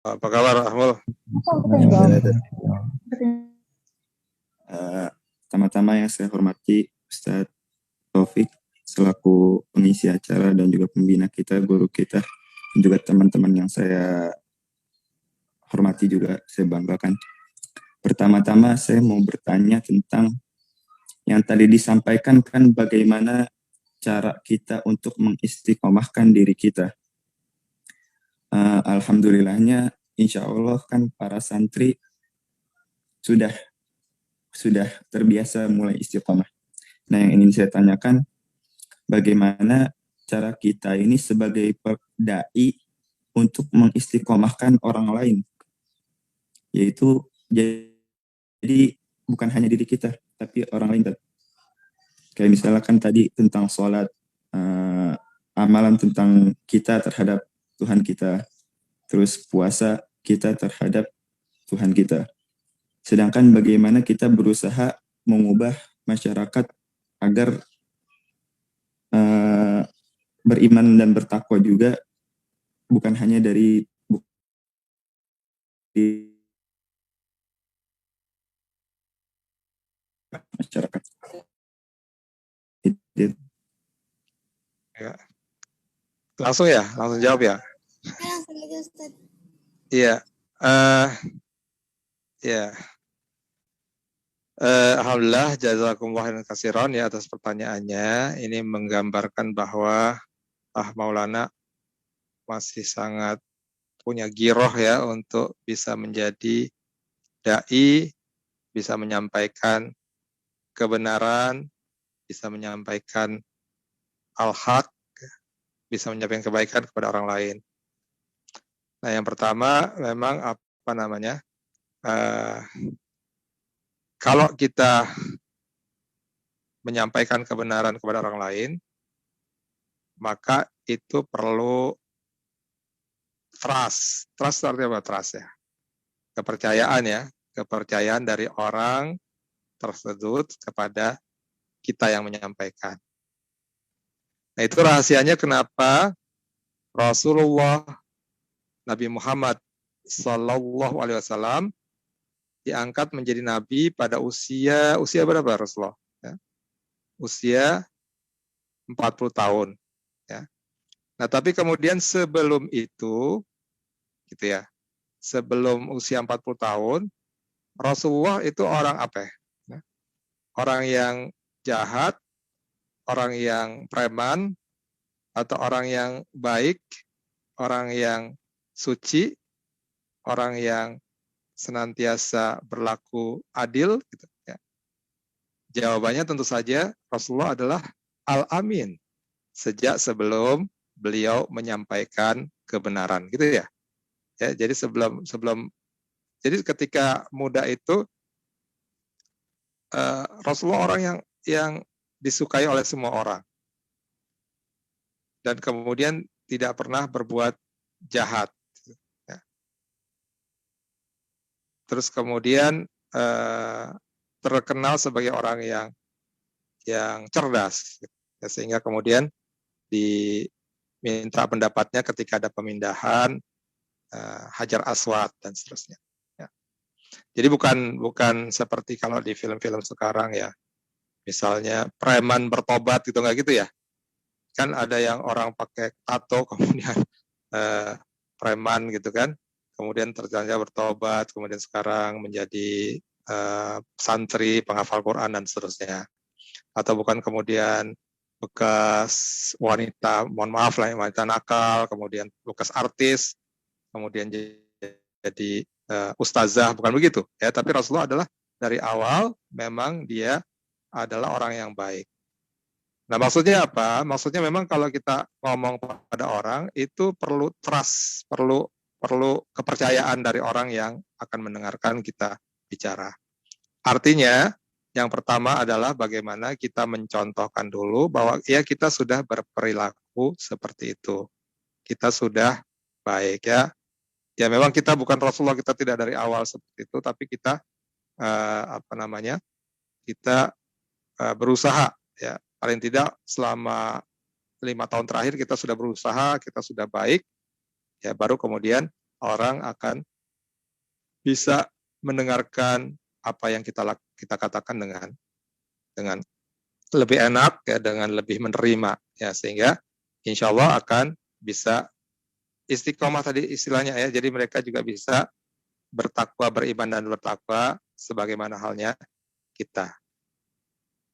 Apa kabar, Ahmul? Pertama-tama yang saya hormati Ustadz Taufik selaku pengisi acara dan juga pembina kita, guru kita, dan juga teman-teman yang saya hormati juga saya banggakan. Pertama-tama saya mau bertanya tentang yang tadi disampaikan kan bagaimana cara kita untuk mengistiqomahkan diri kita. Alhamdulillahnya insya Allah kan para santri sudah terbiasa mulai istiqomah. Nah, yang ingin saya tanyakan, bagaimana cara kita ini sebagai dai untuk mengistiqomahkan orang lain, yaitu jadi bukan hanya diri kita, tapi orang lain. Kayak misalkan tadi tentang sholat, amalan tentang kita terhadap Tuhan kita, terus puasa kita terhadap Tuhan kita. Sedangkan bagaimana kita berusaha mengubah masyarakat agar beriman dan bertakwa juga, bukan hanya dari masyarakat. Ya. Langsung jawab ya. Langsung aja Ustaz. Iya. Ya. Alhamdulillah, jazakumullah khairan katsiran ya atas pertanyaannya. Ini menggambarkan bahwa Maulana masih sangat punya giroh ya untuk bisa menjadi dai, bisa menyampaikan kebenaran, bisa menyampaikan al-haq, bisa menyampaikan kebaikan kepada orang lain. Nah, yang pertama memang kalau kita menyampaikan kebenaran kepada orang lain, maka itu perlu trust. Trust artinya apa? Trust ya. Kepercayaan ya. Kepercayaan dari orang tersebut kepada kita yang menyampaikan. Nah, itu rahasianya kenapa Rasulullah Nabi Muhammad Sallallahu Alaihi Wasallam diangkat menjadi nabi pada usia berapa Rasulullah? Ya. Usia 40 tahun. Ya. Nah, tapi kemudian sebelum itu, gitu ya, sebelum usia 40 tahun, Rasulullah itu orang apa ya? Orang yang jahat, orang yang preman, atau orang yang baik, orang yang suci, orang yang senantiasa berlaku adil, gitu ya. Jawabannya tentu saja Rasulullah adalah Al-Amin sejak sebelum beliau menyampaikan kebenaran, gitu ya. Ya, jadi jadi ketika muda itu Rasulullah orang yang disukai oleh semua orang dan kemudian tidak pernah berbuat jahat. Ya. Terus kemudian terkenal sebagai orang yang cerdas, ya, sehingga kemudian diminta pendapatnya ketika ada pemindahan Hajar Aswad dan seterusnya. Ya. Jadi bukan seperti kalau di film-film sekarang ya, misalnya preman bertobat gitu, nggak gitu ya. Kan ada yang orang pakai tato kemudian preman gitu kan, kemudian ternyata bertobat, kemudian sekarang menjadi santri, penghafal Quran dan seterusnya. Atau bukan kemudian bekas wanita, mohon maaf lah, wanita nakal, kemudian bekas artis, kemudian jadi ustazah, bukan begitu ya. Tapi Rasulullah adalah dari awal memang dia adalah orang yang baik. Nah, maksudnya apa? Maksudnya memang kalau kita ngomong pada orang itu perlu trust, perlu kepercayaan dari orang yang akan mendengarkan kita bicara. Artinya yang pertama adalah bagaimana kita mencontohkan dulu bahwa ya kita sudah berperilaku seperti itu. Kita sudah baik ya. Ya memang kita bukan Rasulullah, kita tidak dari awal seperti itu, tapi kita kita berusaha ya, paling tidak selama 5 tahun terakhir kita sudah berusaha, kita sudah baik, ya baru kemudian orang akan bisa mendengarkan apa yang kita katakan dengan lebih enak ya, dengan lebih menerima ya, sehingga insya Allah akan bisa istiqomah tadi istilahnya ya. Jadi mereka juga bisa bertakwa, beriman dan bertakwa sebagaimana halnya kita.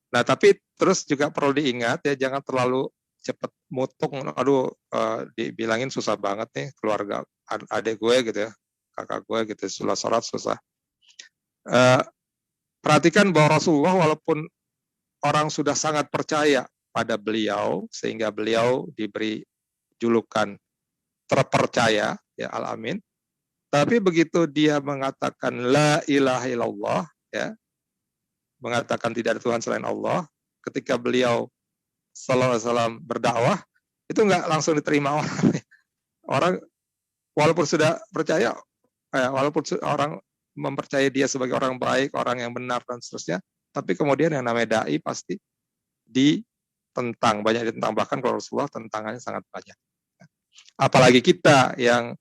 Nah, tapi terus juga perlu diingat ya, jangan terlalu cepat mutung. Aduh, dibilangin susah banget nih keluarga adik gue gitu ya, kakak gue gitu, sholat susah. Perhatikan bahwa Rasulullah walaupun orang sudah sangat percaya pada beliau sehingga beliau diberi julukan terpercaya ya, Al-Amin. Tapi begitu dia mengatakan la ilaha illallah ya, mengatakan tidak ada Tuhan selain Allah, ketika beliau sallallahu alaihi wasallam berdakwah, itu nggak langsung diterima orang. Orang walaupun sudah percaya, walaupun orang mempercayai dia sebagai orang baik, orang yang benar dan seterusnya, tapi kemudian yang namanya dai pasti ditentang, banyak ditentang, bahkan kalau Rasulullah tentangannya sangat banyak. Apalagi kita yang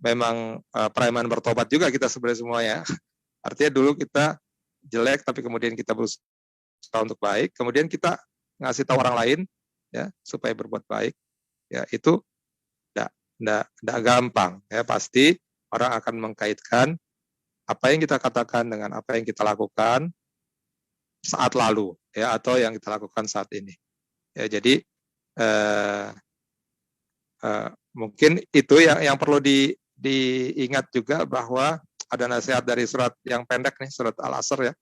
memang preman bertobat juga kita sebenarnya semuanya. Artinya dulu kita jelek tapi kemudian kita berusaha untuk baik, kemudian kita ngasih tahu orang lain ya supaya berbuat baik. Ya itu enggak gampang ya, pasti orang akan mengkaitkan apa yang kita katakan dengan apa yang kita lakukan saat lalu ya, atau yang kita lakukan saat ini. Ya, jadi mungkin itu yang perlu diingat juga, bahwa ada nasihat dari surat yang pendek nih, surat Al-Asr ya,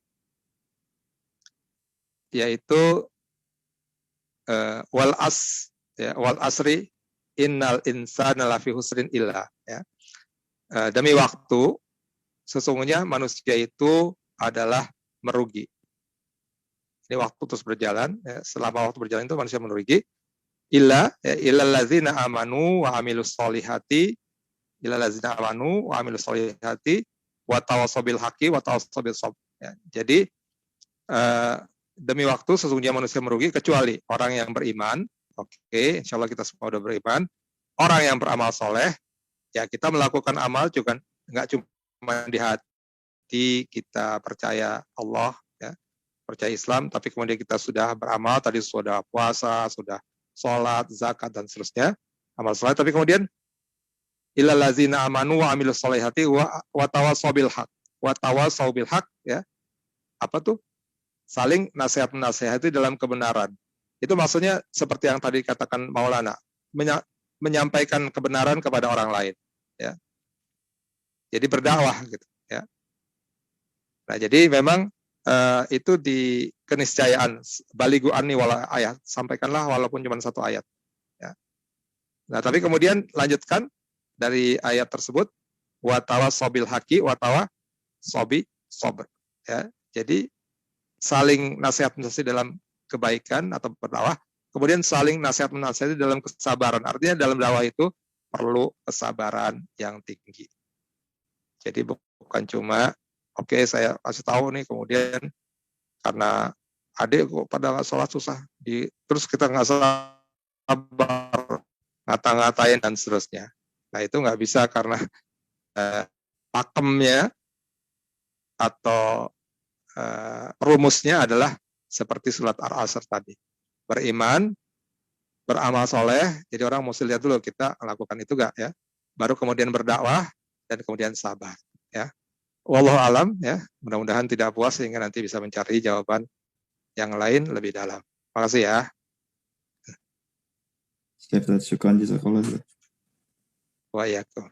yaitu wal asri innal insana lafi husrin illa ya. Demi waktu sesungguhnya manusia itu adalah merugi. Ini waktu terus berjalan ya, selama waktu berjalan itu manusia merugi. Illa ladzina amanu wa amilus solihati, illa ladzina amanu wa amilus solihati wa tawassaw bil haqqi wa tawassaw bis sabr ya. Jadi demi waktu sesungguhnya manusia merugi kecuali orang yang beriman. Oke, insya Allah kita semua udah beriman. Orang yang beramal soleh, ya kita melakukan amal juga nggak cuma di hati kita percaya Allah ya, percaya Islam, tapi kemudian kita sudah beramal, tadi sudah puasa, sudah sholat, zakat dan seterusnya, amal soleh, tapi kemudian illal ladzina amanu wa amilus solihati wa tawassaw bil haq. Wa tawassaw bil haq ya. Apa tuh? Saling nasihat-menasihati dalam kebenaran. Itu maksudnya seperti yang tadi katakan Maulana, menyampaikan kebenaran kepada orang lain ya. Jadi berdakwah gitu ya. Nah, jadi memang itu di keniscayaan, baligu anni wala ayat, sampaikanlah walaupun cuma satu ayat ya. Nah, tapi kemudian lanjutkan dari ayat tersebut, wa tawassabil haqqi wa tawassabi sabr ya. Jadi saling nasihat-menasihati dalam kebaikan atau berdakwah, kemudian saling nasihat-menasihati dalam kesabaran. Artinya dalam dakwah itu perlu kesabaran yang tinggi. Jadi bukan cuma oke, saya kasih tahu nih, kemudian karena adik kok pada nggak sholat susah, terus kita nggak sabar, ngata-ngatain dan seterusnya. Nah itu nggak bisa, karena pakemnya atau rumusnya adalah seperti surat Al-Asr tadi. Beriman, beramal soleh, jadi orang mesti lihat dulu kita melakukan itu gak ya. Baru kemudian berdakwah, dan kemudian sabar ya. Wallahu alam ya, mudah-mudahan tidak puas sehingga nanti bisa mencari jawaban yang lain lebih dalam. Makasih ya. Siap, syukran jazakallah. Wa iyakum.